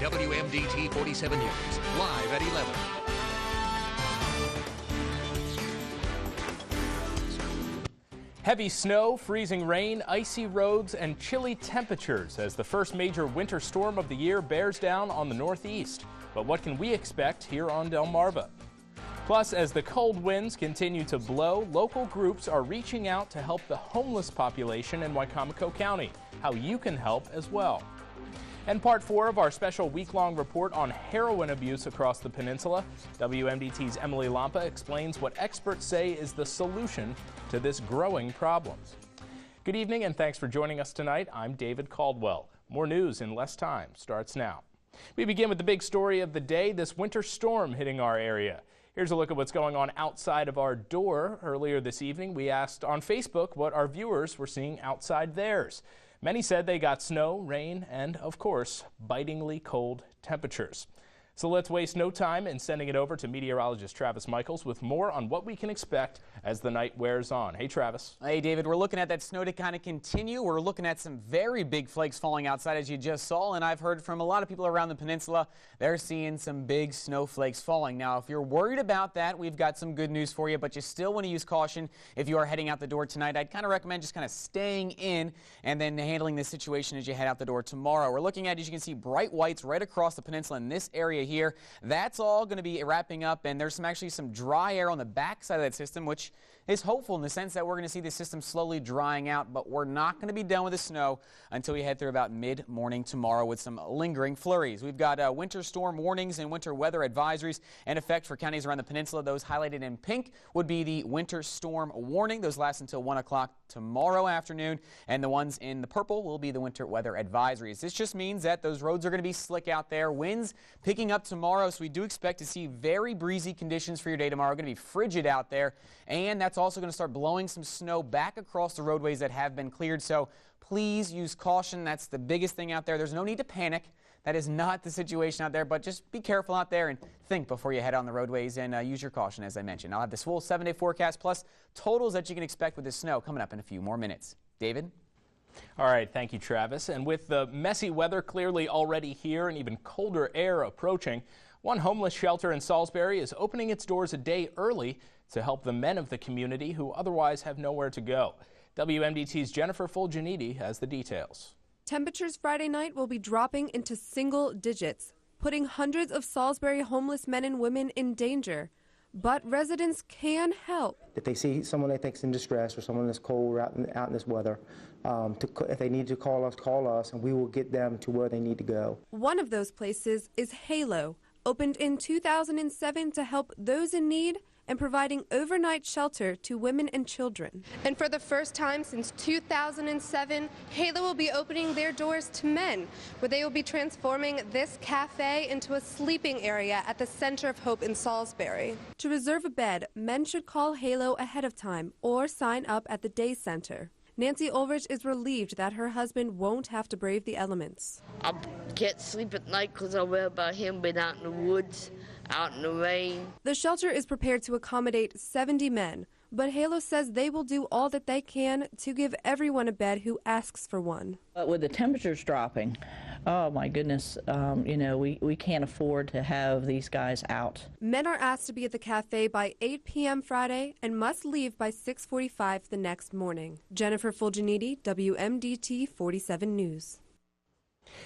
WMDT 47 News, live at 11. Heavy snow, freezing rain, icy roads, and chilly temperatures as the first major winter storm of the year bears down on the northeast. But what can we expect here on Delmarva? Plus, as the cold winds continue to blow, local groups are reaching out to help the homeless population in Wicomico County. How you can help as well. And part 4 of our special week-long report on heroin abuse across the peninsula. WMDT's Emily Lampa explains what experts say is the solution to this growing problem. Good evening and thanks for joining us tonight. I'm David Caldwell. More news in less time starts now. We begin with the big story of the day, this winter storm hitting our area. Here's a look at what's going on outside of our door. Earlier this evening, we asked on Facebook what our viewers were seeing outside theirs. Many said they got snow, rain, and, of course, bitingly cold temperatures. So let's waste no time in sending it over to meteorologist Travis Michaels with more on what we can expect as the night wears on. Hey, Travis. Hey, David. We're looking at that snow to kind of continue. We're looking at some very big flakes falling outside, as you just saw, and I've heard from a lot of people around the peninsula. They're seeing some big snowflakes falling. Now, if you're worried about that, we've got some good news for you, but you still want to use caution if you are heading out the door tonight. I'd kind of recommend just kind of staying in and then handling this situation as you head out the door tomorrow. We're looking at, as you can see, bright whites right across the peninsula in this area here. That's all going to be wrapping up, and there's actually some dry air on the back side of that system, which is hopeful in the sense that we're going to see the system slowly drying out, but we're not going to be done with the snow until we head through about mid-morning tomorrow with some lingering flurries. We've got winter storm warnings and winter weather advisories in effect for counties around the peninsula. Those highlighted in pink would be the winter storm warning. Those last until 1 o'clock tomorrow afternoon, and the ones in the purple will be the winter weather advisories. This just means that those roads are going to be slick out there. Winds picking up tomorrow, so we do expect to see very breezy conditions for your day tomorrow. Going to be frigid out there, and that's also going to start blowing some snow back across the roadways that have been cleared. So please use caution. That's the biggest thing out there. There's no need to panic. That is not the situation out there, but just be careful out there and think before you head on the roadways and use your caution, as I mentioned. I'll have this full 7-day forecast plus totals that you can expect with this snow coming up in a few more minutes. David? All right, thank you, Travis. And with the messy weather clearly already here and even colder air approaching, one homeless shelter in Salisbury is opening its doors a day early to help the men of the community who otherwise have nowhere to go. WMDT's Jennifer Fulginiti has the details. Temperatures Friday night will be dropping into single digits, putting hundreds of Salisbury homeless men and women in danger. But residents can help. If they see someone they think is in distress or someone that's cold or out in this weather, if they need to call us, and we will get them to where they need to go. One of those places is Halo, opened in 2007 to help those in need and providing overnight shelter to women and children. And for the first time since 2007, Halo will be opening their doors to men, where they will be transforming this cafe into a sleeping area at the Center of Hope in Salisbury. To reserve a bed, men should call Halo ahead of time or sign up at the day center. Nancy Ulrich is relieved that her husband won't have to brave the elements. I can't sleep at night because I worry about him being out in the woods, out in the rain. The shelter is prepared to accommodate 70 men, but Halo says they will do all that they can to give everyone a bed who asks for one. But with the temperatures dropping, oh my goodness, we can't afford to have these guys out. Men are asked to be at the cafe by 8 p.m. Friday and must leave by 6:45 the next morning. Jennifer Fulginiti, WMDT 47 News.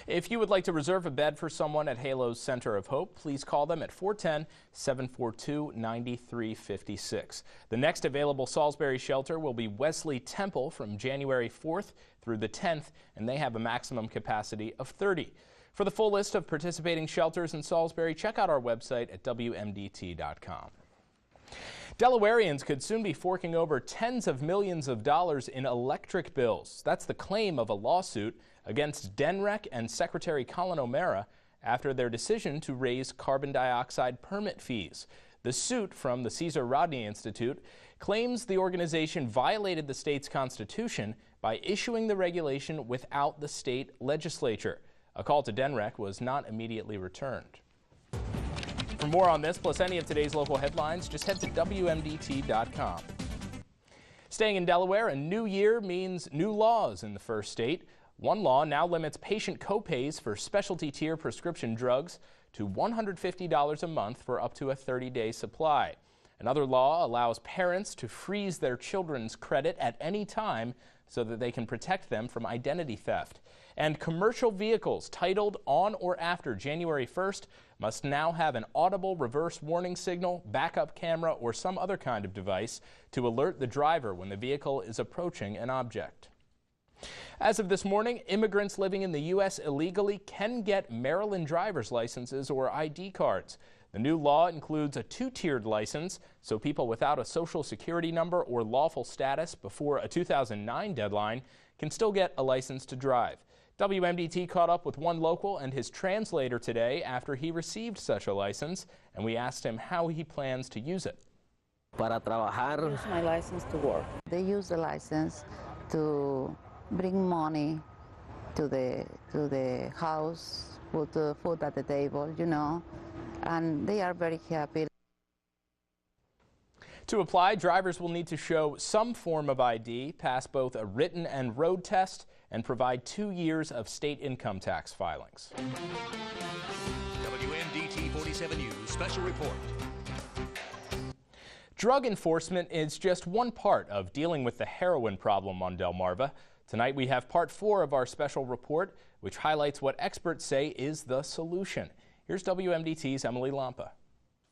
If you would like to reserve a bed for someone at Halo's Center of Hope, please call them at 410-742-9356. The next available Salisbury shelter will be Wesley Temple from January 4th through the 10th, and they have a maximum capacity of 30. For the full list of participating shelters in Salisbury, check out our website at WMDT.com. Delawareans could soon be forking over tens of millions of dollars in electric bills. That's the claim of a lawsuit against DENREC and Secretary Colin O'Mara after their decision to raise carbon dioxide permit fees. The suit from the Cesar Rodney Institute claims the organization violated the state's constitution by issuing the regulation without the state legislature. A call to DENREC was not immediately returned. For more on this, plus any of today's local headlines, just head to WMDT.com. Staying in Delaware, a new year means new laws in the first state. One law now limits patient copays for specialty tier prescription drugs to $150 a month for up to a 30-day supply. Another law allows parents to freeze their children's credit at any time so that they can protect them from identity theft. And commercial vehicles titled on or after January 1st must now have an audible reverse warning signal, backup camera, or some other kind of device to alert the driver when the vehicle is approaching an object. As of this morning, immigrants living in the U.S. illegally can get Maryland driver's licenses or ID cards. The new law includes a two-tiered license, so people without a social security number or lawful status before a 2009 deadline can still get a license to drive. WMDT caught up with one local and his translator today after he received such a license, and we asked him how he plans to use it. Para trabajar. Use my license to work. They use the license to bring money to the house, put the food at the table, you know, and they are very happy. To apply, drivers will need to show some form of ID, pass both a written and road test, and provide 2 years of state income tax filings. WMDT 47 News Special Report. Drug enforcement is just one part of dealing with the heroin problem on Delmarva. Tonight we have part 4 of our special report, which highlights what experts say is the solution. Here's WMDT's Emily Lampa.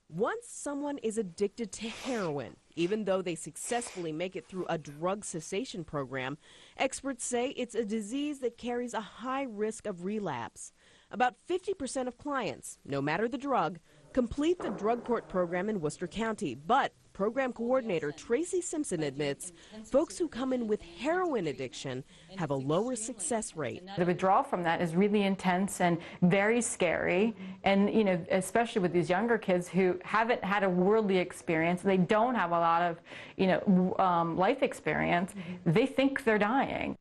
Once someone is addicted to heroin, even though they successfully make it through a drug cessation program, experts say it's a disease that carries a high risk of relapse. About 50% of clients, no matter the drug, complete the drug court program in Worcester County, but program coordinator Tracy Simpson admits folks who come in with heroin addiction have a lower success rate. The withdrawal from that is really intense and very scary, and especially with these younger kids who haven't had a worldly experience, they don't have a lot of life experience, they think they're dying.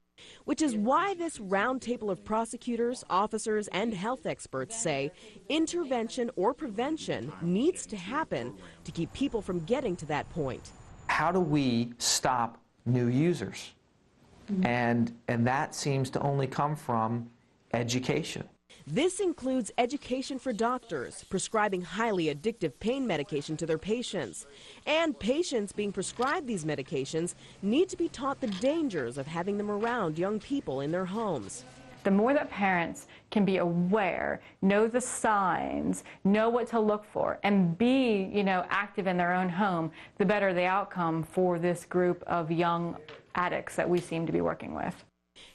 Which is why this roundtable of prosecutors, officers, and health experts say intervention or prevention needs to happen to keep people from getting to that point. How do we stop new users? And that seems to only come from education. This includes education for doctors, prescribing highly addictive pain medication to their patients. And patients being prescribed these medications need to be taught the dangers of having them around young people in their homes. The more that parents can be aware, know the signs, know what to look for, and be, active in their own home, the better the outcome for this group of young addicts that we seem to be working with.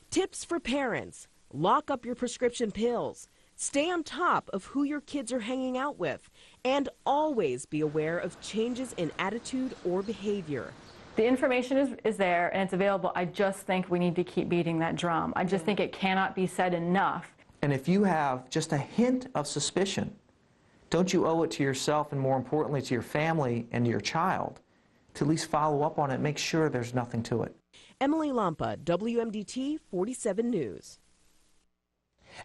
Tips for parents. Lock up your prescription pills. Stay on top of who your kids are hanging out with. And always be aware of changes in attitude or behavior. The information is there and it's available. I just think we need to keep beating that drum. I just think it cannot be said enough. And if you have just a hint of suspicion, don't you owe it to yourself and more importantly to your family and your child to at least follow up on it, make sure there's nothing to it. Emily Lampa, WMDT 47 News.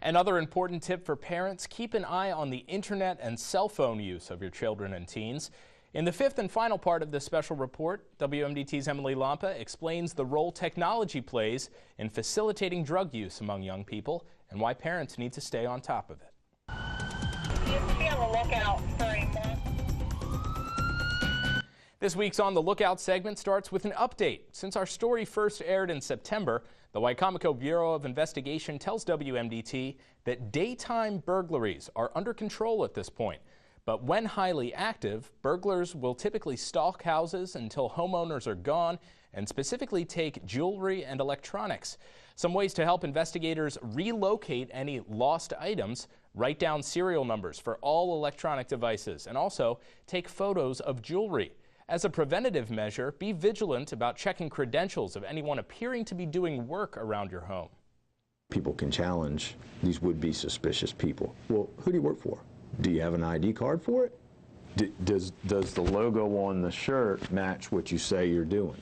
Another important tip for parents, keep an eye on the internet and cell phone use of your children and teens. In the 5th and final part of this special report, WMDT's Emily Lampa explains the role technology plays in facilitating drug use among young people and why parents need to stay on top of it. Be on the lookout for more. This week's On the Lookout segment starts with an update. Since our story first aired in September, the Wicomico Bureau of Investigation tells WMDT that daytime burglaries are under control at this point. But when highly active, burglars will typically stalk houses until homeowners are gone and specifically take jewelry and electronics. Some ways to help investigators relocate any lost items: write down serial numbers for all electronic devices and also take photos of jewelry. As a preventative measure, be vigilant about checking credentials of anyone appearing to be doing work around your home. People can challenge these would-be suspicious people. Well, who do you work for? Do you have an ID card for it? Does the logo on the shirt match what you say you're doing?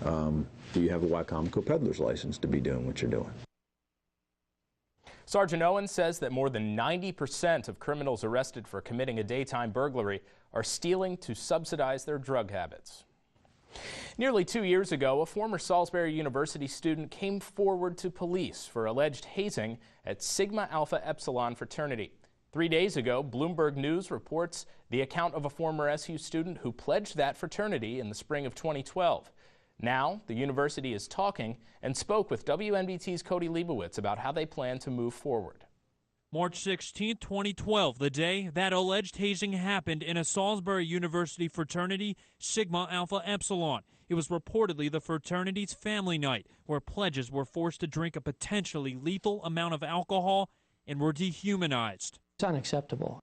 Do you have a Wicomico peddler's license to be doing what you're doing? Sergeant Owen says that more than 90% of criminals arrested for committing a daytime burglary are stealing to subsidize their drug habits. Nearly 2 years ago, a former Salisbury University student came forward to police for alleged hazing at Sigma Alpha Epsilon fraternity. 3 days ago, Bloomberg News reports the account of a former SU student who pledged that fraternity in the spring of 2012. Now, the university is talking and spoke with WNBT's Cody Leibowitz about how they plan to move forward. March 16, 2012, the day that alleged hazing happened in a Salisbury University fraternity, Sigma Alpha Epsilon. It was reportedly the fraternity's family night, where pledges were forced to drink a potentially lethal amount of alcohol and were dehumanized. It's unacceptable.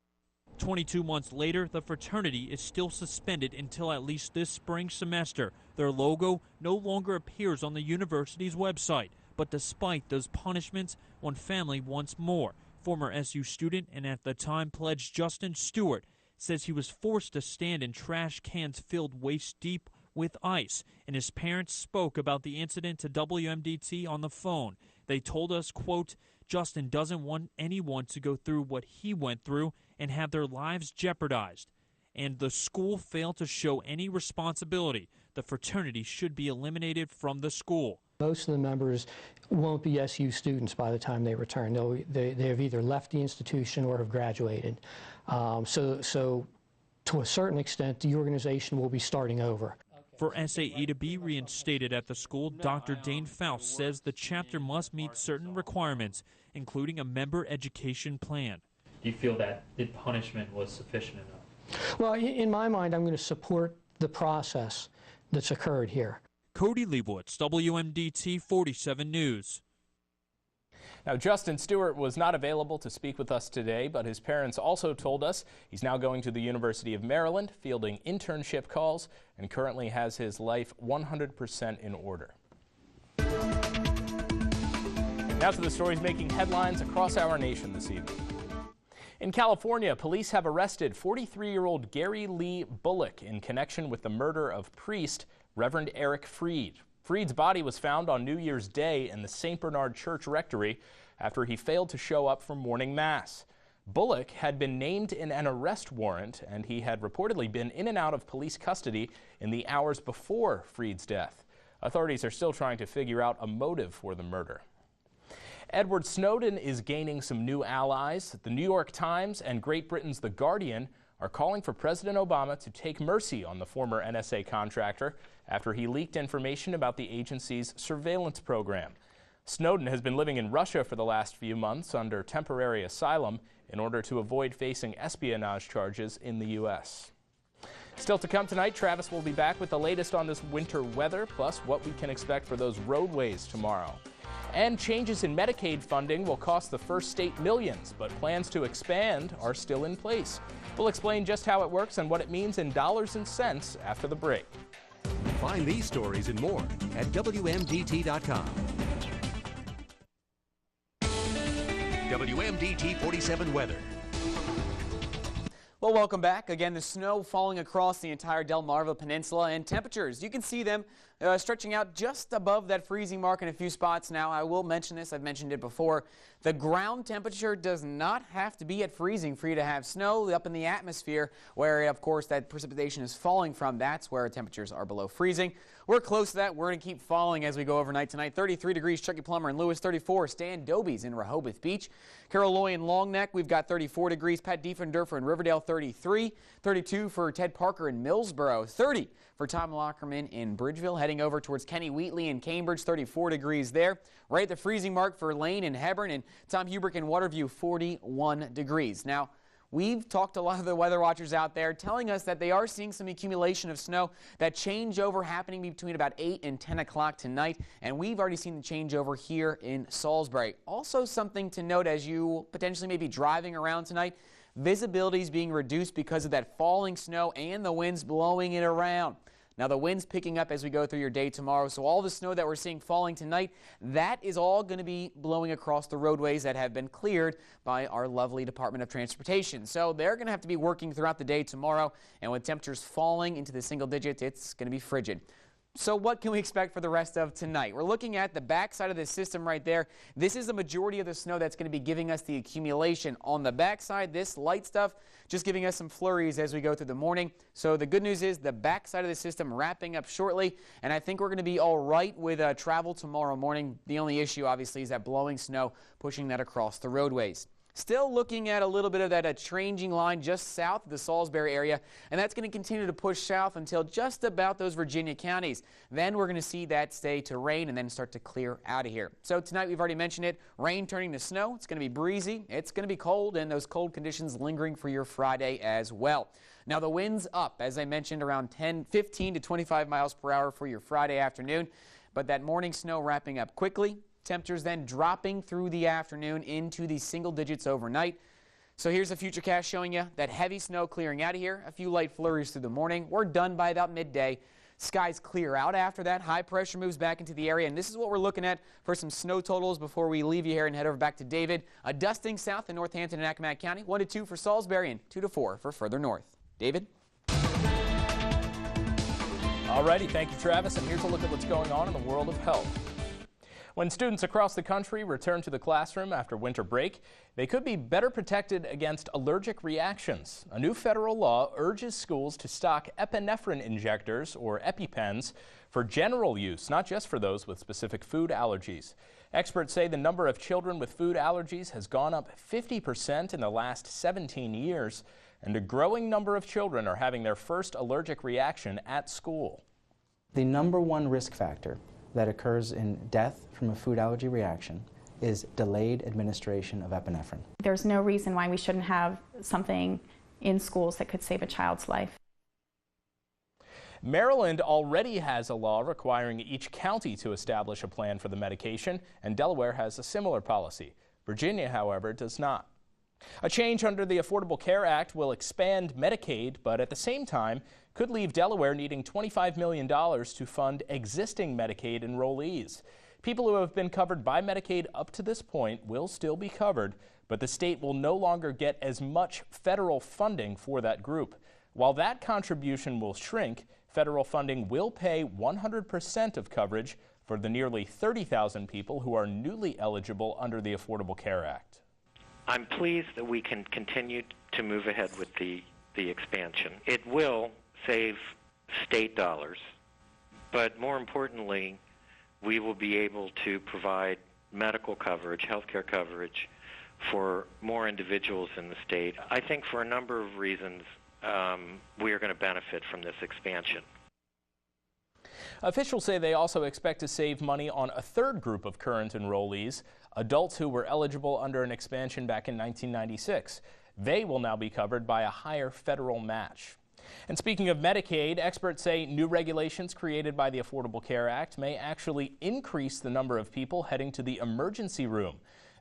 22 months later, the fraternity is still suspended until at least this spring semester. Their logo no longer appears on the university's website. But despite those punishments, one family wants more. Former SU student and at the time pledged Justin Stewart says he was forced to stand in trash cans filled waist deep with ice, and his parents spoke about the incident to WMDT on the phone. They told us, quote, Justin doesn't want anyone to go through what he went through and have their lives jeopardized. And the school failed to show any responsibility. The fraternity should be eliminated from the school. Most of the members won't be SU students by the time they return. They have either left the institution or have graduated. So to a certain extent, the organization will be starting over. For SAE to be reinstated at the school, Dr. Dane Faust says the chapter must meet certain requirements, including a member education plan. Do you feel that the punishment was sufficient enough? Well, in my mind, I'm going to support the process that's occurred here. Cody Leibowitz, WMDT 47 News. Now, Justin Stewart was not available to speak with us today, but his parents also told us he's now going to the University of Maryland, fielding internship calls, and currently has his life 100% in order. Now to the stories making headlines across our nation this evening. In California, police have arrested 43-year-old Gary Lee Bullock in connection with the murder of priest Reverend Eric Freed. Freed's body was found on New Year's Day in the St. Bernard Church Rectory after he failed to show up for morning mass. Bullock had been named in an arrest warrant, and he had reportedly been in and out of police custody in the hours before Freed's death. Authorities are still trying to figure out a motive for the murder. Edward Snowden is gaining some new allies. The New York Times and Great Britain's The Guardian are calling for President Obama to take mercy on the former NSA contractor after he leaked information about the agency's surveillance program. Snowden has been living in Russia for the last few months under temporary asylum in order to avoid facing espionage charges in the U.S. Still to come tonight, Travis will be back with the latest on this winter weather, plus what we can expect for those roadways tomorrow. And changes in Medicaid funding will cost the first state millions, but plans to expand are still in place. We'll explain just how it works and what it means in dollars and cents after the break. Find these stories and more at WMDT.com. WMDT 47 weather. Well, welcome back. Again, the snow falling across the entire Delmarva Peninsula, and temperatures, you can see them stretching out just above that freezing mark in a few spots. Now, I will mention this. I've mentioned it before. The ground temperature does not have to be at freezing for you to have snow up in the atmosphere where, of course, that precipitation is falling from. That's where temperatures are below freezing. We're close to that. We're going to keep falling as we go overnight tonight. 33 degrees, Chucky Plummer and Lewis. 34, Stan Dobies in Rehoboth Beach. Carol Loy in Long Neck, we've got 34 degrees. Pat Diefendorfer in Riverdale, 33. 32 for Ted Parker in Millsboro. 30 for Tom Lockerman in Bridgeville. Heading over towards Kenny Wheatley in Cambridge, 34 degrees there. Right at the freezing mark for Lane in Hebron, and Tom Hubrick in Waterview, 41 degrees. Now, we've talked to a lot of the weather watchers out there telling us that they are seeing some accumulation of snow, that changeover happening between about 8 and 10 o'clock tonight, and we've already seen the changeover here in Salisbury. Also something to note as you potentially may be driving around tonight, visibility is being reduced because of that falling snow and the winds blowing it around. Now, the wind's picking up as we go through your day tomorrow, so all the snow that we're seeing falling tonight, that is all going to be blowing across the roadways that have been cleared by our lovely Department of Transportation. So they're going to have to be working throughout the day tomorrow, and with temperatures falling into the single digits, it's going to be frigid. So what can we expect for the rest of tonight? We're looking at the backside of this system right there. This is the majority of the snow that's going to be giving us the accumulation. On the backside, this light stuff just giving us some flurries as we go through the morning. So the good news is the backside of the system wrapping up shortly, and I think we're going to be all right with travel tomorrow morning. The only issue, obviously, is that blowing snow, pushing that across the roadways. Still looking at a little bit of that changing line just south of the Salisbury area, and that's going to continue to push south until just about those Virginia counties. Then we're going to see that stay to rain and then start to clear out of here. So tonight, we've already mentioned it, rain turning to snow. It's going to be breezy, it's going to be cold, and those cold conditions lingering for your Friday as well. Now the wind's up, as I mentioned, around 15 to 25 miles per hour for your Friday afternoon, but that morning snow wrapping up quickly. Temperatures then dropping through the afternoon into the single digits overnight. So here's the futurecast showing you that heavy snow clearing out of here. A few light flurries through the morning. We're done by about midday. Skies clear out after that. High pressure moves back into the area, and this is what we're looking at for some snow totals before we leave you here and head over back to David. A dusting south in Northampton and Accomack County. 1 to 2 for Salisbury and 2 to 4 for further north. David? Alrighty, thank you, Travis. And here's a look at what's going on in the world of health. When students across the country return to the classroom after winter break, they could be better protected against allergic reactions. A new federal law urges schools to stock epinephrine injectors, or EpiPens, for general use, not just for those with specific food allergies. Experts say the number of children with food allergies has gone up 50% in the last 17 years, and a growing number of children are having their first allergic reaction at school. The number one risk factor that occurs in death from a food allergy reaction is delayed administration of epinephrine. There's no reason why we shouldn't have something in schools that could save a child's life. Maryland already has a law requiring each county to establish a plan for the medication, and Delaware has a similar policy. Virginia, however, does not. A change under the Affordable Care Act will expand Medicaid, but at the same time could leave Delaware needing $25 million to fund existing Medicaid enrollees. People who have been covered by Medicaid up to this point will still be covered, but the state will no longer get as much federal funding for that group. While that contribution will shrink, federal funding will pay 100% of coverage for the nearly 30,000 people who are newly eligible under the Affordable Care Act. I'm pleased that we can continue to move ahead with the expansion. It will save state dollars, but more importantly, we will be able to provide medical coverage, healthcare coverage for more individuals in the state. I think for a number of reasons, we are going to benefit from this expansion. Officials say they also expect to save money on a third group of current enrollees, adults who were eligible under an expansion back in 1996. They will now be covered by a higher federal match. And speaking of Medicaid, experts say new regulations created by the Affordable Care Act may actually increase the number of people heading to the emergency room.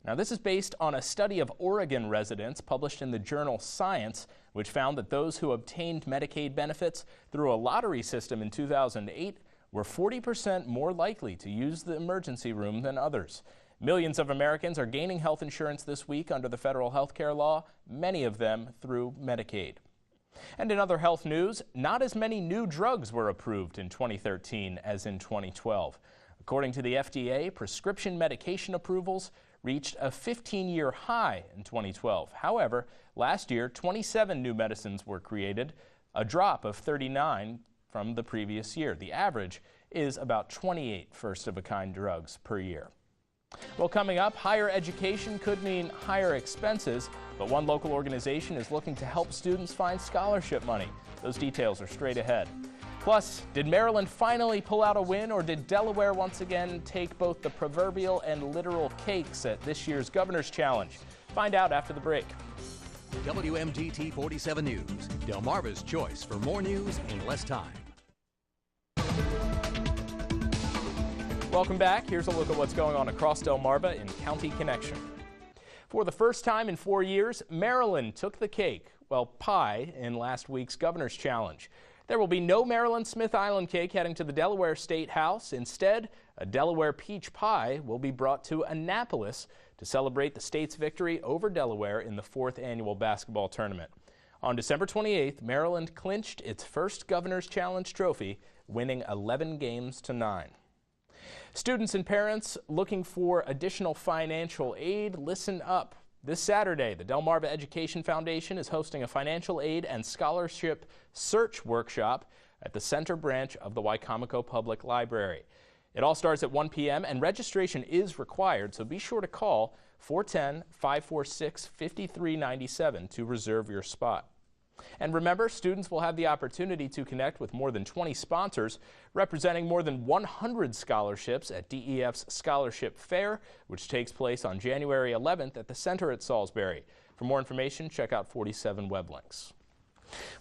Now, this is based on a study of Oregon residents published in the journal Science, which found that those who obtained Medicaid benefits through a lottery system in 2008 were 40% more likely to use the emergency room than others. Millions of Americans are gaining health insurance this week under the federal health care law, many of them through Medicaid. And in other health news, not as many new drugs were approved in 2013 as in 2012. According to the FDA, prescription medication approvals reached a 15-year high in 2012. However, last year, 27 new medicines were created, a drop of 39 from the previous year. The average is about 28 first-of-a-kind drugs per year. Well, coming up, higher education could mean higher expenses, but one local organization is looking to help students find scholarship money. Those details are straight ahead. Plus, did Maryland finally pull out a win, or did Delaware once again take both the proverbial and literal cakes at this year's Governor's Challenge? Find out after the break. WMDT 47 News, Delmarva's choice for more news in less time. Welcome back. Here's a look at what's going on across Delmarva in County Connection. For the first time in 4 years, Maryland took the cake, well, pie, in last week's Governor's Challenge. There will be no Maryland Smith Island cake heading to the Delaware State House. Instead, a Delaware peach pie will be brought to Annapolis to celebrate the state's victory over Delaware in the 4th annual basketball tournament. On December 28th, Maryland clinched its first Governor's Challenge trophy, winning 11 games to 9. Students and parents looking for additional financial aid, listen up. This Saturday, the Delmarva Education Foundation is hosting a financial aid and scholarship search workshop at the Center Branch of the Wicomico Public Library. It all starts at 1 p.m. and registration is required, so be sure to call 410-546-5397 to reserve your spot. And remember, students will have the opportunity to connect with more than 20 sponsors representing more than 100 scholarships at DEF's Scholarship Fair, which takes place on January 11th at the Center at Salisbury. For more information, check out 47 web links.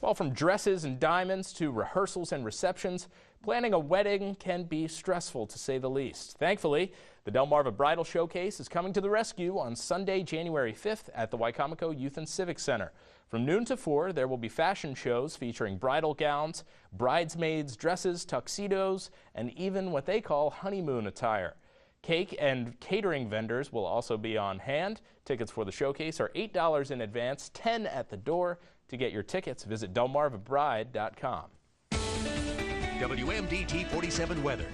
Well, from dresses and diamonds to rehearsals and receptions, planning a wedding can be stressful, to say the least. Thankfully, the Delmarva Bridal Showcase is coming to the rescue on Sunday, January 5th at the Wicomico Youth and Civic Center. From noon to 4, there will be fashion shows featuring bridal gowns, bridesmaids' dresses, tuxedos, and even what they call honeymoon attire. Cake and catering vendors will also be on hand. Tickets for the showcase are $8 in advance, $10 at the door. To get your tickets, visit delmarvabride.com. WMDT 47 weather.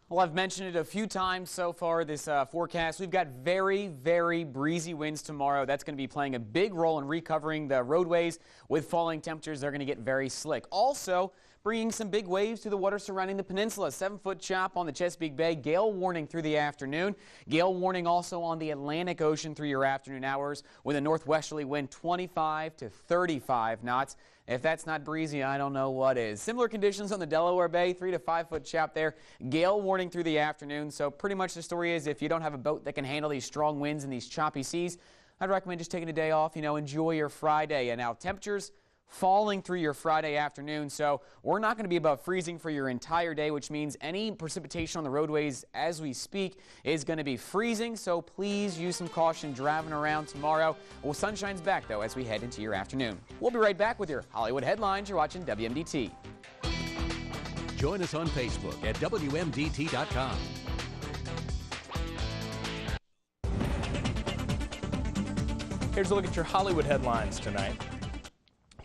Well, I've mentioned it a few times so far this forecast. We've got very, very breezy winds tomorrow. That's going to be playing a big role in recovering the roadways. With falling temperatures, they're going to get very slick. Also, bringing some big waves to the water surrounding the peninsula. 7-foot chop on the Chesapeake Bay. Gale warning through the afternoon. Gale warning also on the Atlantic Ocean through your afternoon hours with a northwesterly wind 25 to 35 knots. If that's not breezy, I don't know what is. Similar conditions on the Delaware Bay, 3 to 5 foot chop there. Gale warning through the afternoon. So pretty much the story is if you don't have a boat that can handle these strong winds and these choppy seas, I'd recommend just taking a day off, enjoy your Friday. And now temperatures falling through your Friday afternoon, so we're not going to be above freezing for your entire day, which means any precipitation on the roadways as we speak is going to be freezing, so please use some caution driving around tomorrow. Well, sunshine's back, though, as we head into your afternoon. We'll be right back with your Hollywood headlines. You're watching WMDT. Join us on Facebook at WMDT.com. Here's a look at your Hollywood headlines tonight.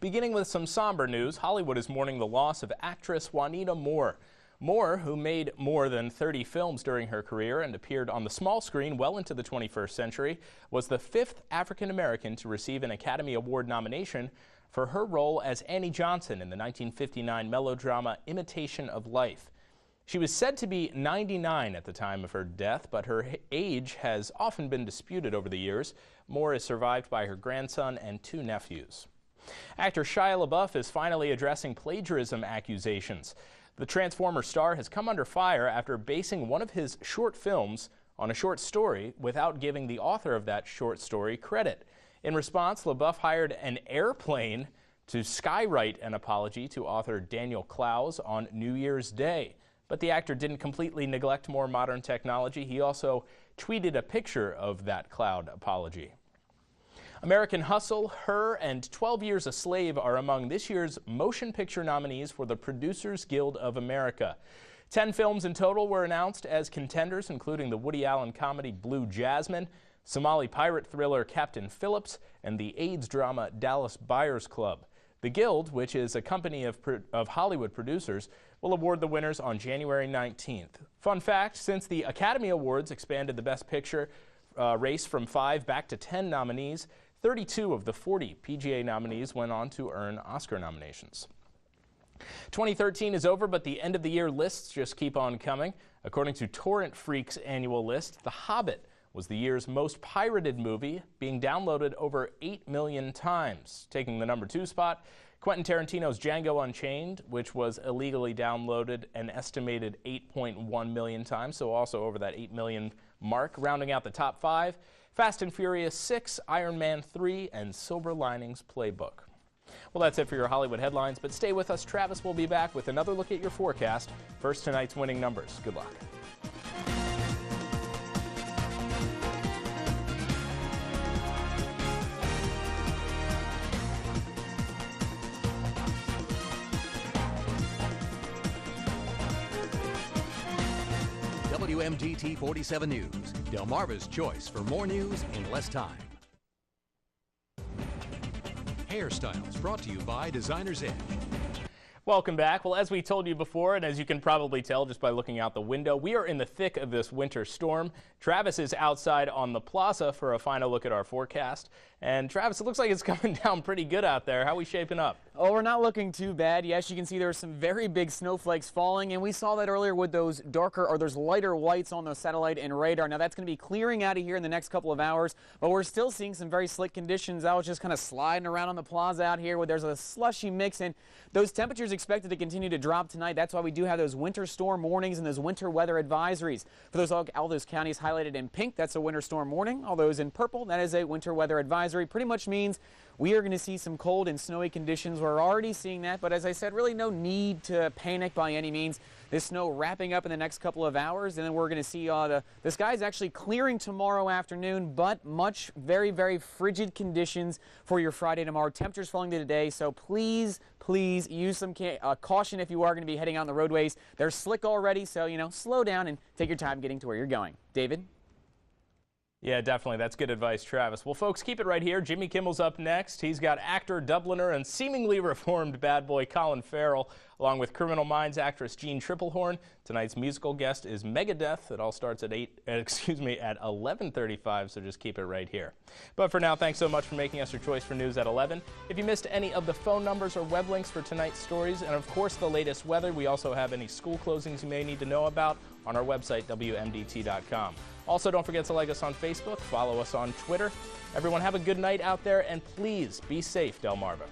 Beginning with some somber news, Hollywood is mourning the loss of actress Juanita Moore. Moore, who made more than 30 films during her career and appeared on the small screen well into the 21st century, was the 5th African-American to receive an Academy Award nomination for her role as Annie Johnson in the 1959 melodrama Imitation of Life. She was said to be 99 at the time of her death, but her age has often been disputed over the years. Moore is survived by her grandson and 2 nephews. Actor Shia LaBeouf is finally addressing plagiarism accusations. The Transformers star has come under fire after basing one of his short films on a short story without giving the author of that short story credit. In response, LaBeouf hired an airplane to skywrite an apology to author Daniel Clowes on New Year's Day. But the actor didn't completely neglect more modern technology. He also tweeted a picture of that Cloud apology. American Hustle, Her, and 12 Years a Slave are among this year's motion picture nominees for the Producers Guild of America. 10 films in total were announced as contenders, including the Woody Allen comedy Blue Jasmine, Somali pirate thriller Captain Phillips, and the AIDS drama Dallas Buyers Club. The Guild, which is a company of Hollywood producers, will award the winners on January 19th. Fun fact, since the Academy Awards expanded the Best Picture race from 5 back to 10 nominees, 32 of the 40 PGA nominees went on to earn Oscar nominations. 2013 is over, but the end-of-the-year lists just keep on coming. According to Torrent Freak's annual list, The Hobbit was the year's most pirated movie, being downloaded over 8 million times. Taking the number 2 spot, Quentin Tarantino's Django Unchained, which was illegally downloaded an estimated 8.1 million times, so also over that 8 million mark. Rounding out the top 5, Fast and Furious 6, Iron Man 3, and Silver Linings Playbook. Well, that's it for your Hollywood headlines, but stay with us. Travis will be back with another look at your forecast. First, tonight's winning numbers. Good luck. WMDT 47 News, Delmarva's choice for more news in less time. Hairstyles, brought to you by Designer's Edge. Welcome back. Well, as we told you before, and as you can probably tell just by looking out the window, we are in the thick of this winter storm. Travis is outside on the plaza for a final look at our forecast. And Travis, it looks like it's coming down pretty good out there. How are we shaping up? Oh, we're not looking too bad. Yes, you can see there's some very big snowflakes falling, and we saw that earlier with those darker or those lighter whites on the satellite and radar. Now that's going to be clearing out of here in the next couple of hours, but we're still seeing some very slick conditions. I was just kind of sliding around on the plaza out here where there's a slushy mix, and those temperatures expected to continue to drop tonight. That's why we do have those winter storm warnings and those winter weather advisories. For all those counties highlighted in pink, that's a winter storm warning. All those in purple, that is a winter weather advisory. Pretty much means we are going to see some cold and snowy conditions. We're already seeing that, but as I said, really no need to panic by any means. This snow wrapping up in the next couple of hours, and then we're going to see the skies actually clearing tomorrow afternoon, but very, very frigid conditions for your Friday tomorrow. Temperatures falling to today, so please use some caution if you are going to be heading on the roadways. They're slick already, so, slow down and take your time getting to where you're going. David? Yeah, definitely. That's good advice, Travis. Well, folks, keep it right here. Jimmy Kimmel's up next. He's got actor, Dubliner, and seemingly reformed bad boy Colin Farrell, along with Criminal Minds actress Jean Triplehorn. Tonight's musical guest is Megadeth. It all starts at 11:35, so just keep it right here. But for now, thanks so much for making us your choice for news at 11. If you missed any of the phone numbers or web links for tonight's stories, and of course the latest weather, we also have any school closings you may need to know about on our website, WMDT.com. Also, don't forget to like us on Facebook, follow us on Twitter. Everyone have a good night out there, and please be safe, Delmarva.